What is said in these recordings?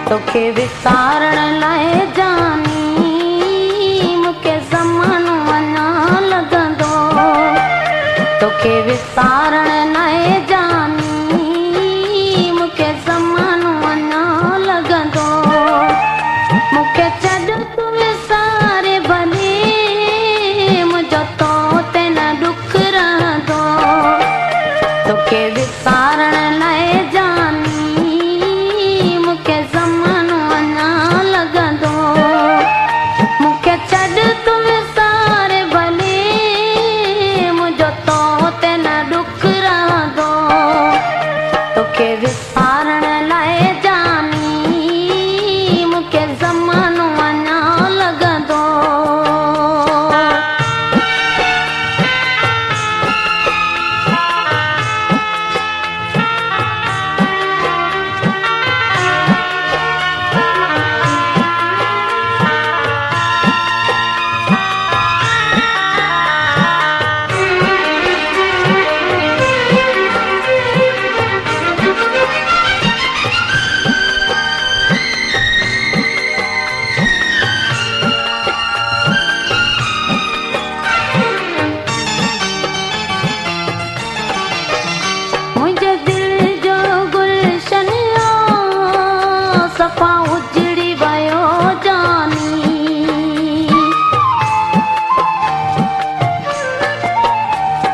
तोखे विसारण लाइ जानी मूंखे ज़मानो अञा लॻंदो। तोखे विसारण लाइ जानी मूंखे ज़मानो अञा लॻंदो। मूंखे छॾ तूं विसारे भले मुंहिंजो तो ते न ॾुख रहंदो। तोखे विसारण लाइ जानी मूंखे ज़मानो अञा लॻंदो। मूंखे छॾ तूं विसारे भले मुंहिंजो तो ते न ॾुख रहंदो। तोखे विसारण लाइ जानी मूंखे ज़मानो अञा लॻंदो। मुंहिंजे दिल जो गुलशन सफ़ा उजड़ी वियो जानी।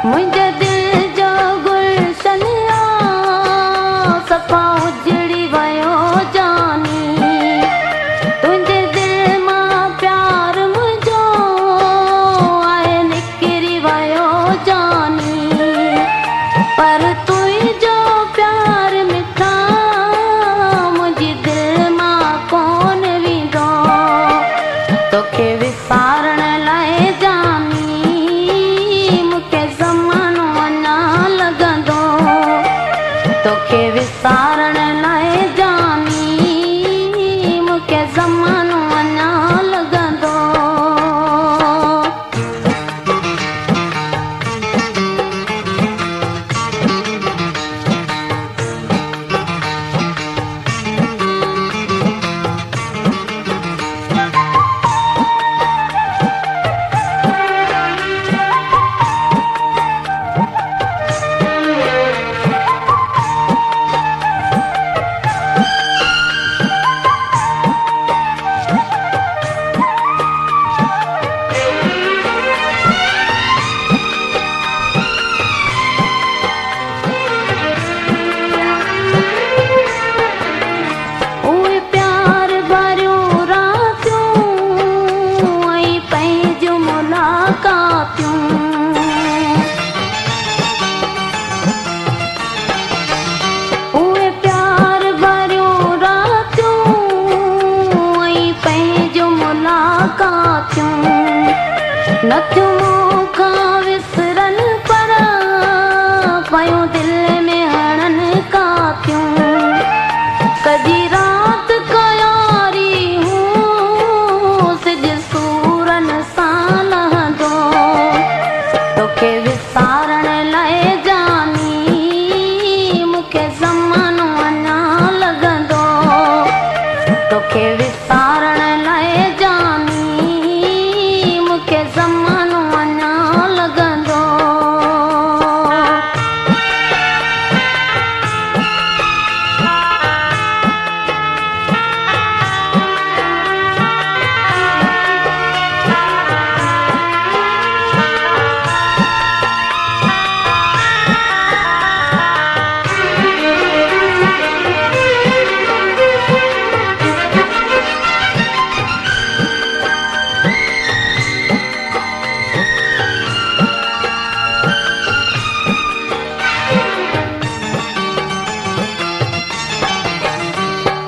मुंहिंजे दिल जो गुलशन सफ़ा उजड़ी वियो जानी। तुंहिंजे दिल मां प्यार मुंहिंजो आहे निकिरी वियो जानी। पर तुंहिंजो प्यार मिठा मुंहिंजी दिल मां कोन वेंदो। तोखे विसारण लाइ जानी मूंखे ज़मानो अञा लॻंदो। तोखे विसारण लाइ जानी मूंखे ज़मानो अञा लॻंदो। उहे प्यार भरियूं रातियूं ऐं पंहिंजूं मुलाक़ातियूं। उहे प्यार भरियूं रातियूं ऐं पंहिंजूं मुलाक़ातियूं। नथियूं मूंखां विसरनि पर पयूं दिल में हणनि कातियूं। कॾहिं रात कयारी हूं सिज सूरन सां लहंदो। तोखे विसारण लाइ जानी मूंखे ज़मानो अञा लॻंदो। तोखे विसारण लाइ जानी मूंखे ज़मानो अञा लॻंदो।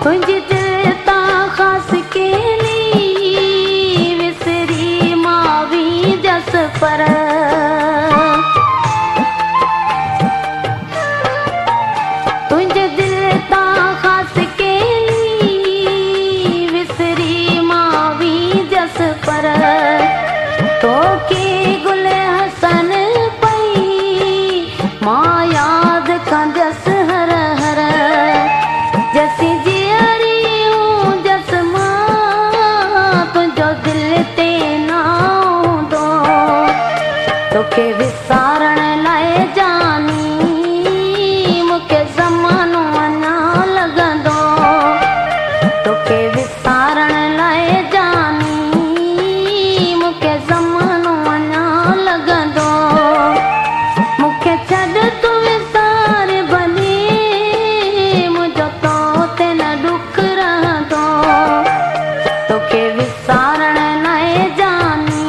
तुंहिंजी दिल तां ख़ासि केली विसरी मां वींदस पर। तुंहिंजे दिल तां ख़ासि केली विसरी मां वींदस पर। तोखे गुल हसन पई मां यादि कंदसि हर हर। जैसी जियरी हूं तोखे विसारण लाइ जानी मूंखे ज़मानो अञा लॻंदो। तोखे विसारण लाइ जानी मूंखे ज़मानो अञा लॻंदो। मूंखे छॾ तूं विसार भली मुंहिंजो तो ते न ॾुख रहंदो। तोखे विसारण लाइ जानी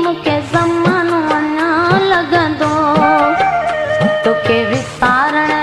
मूंखे ज़मानो अञा लॻंदो। तोखे विसारण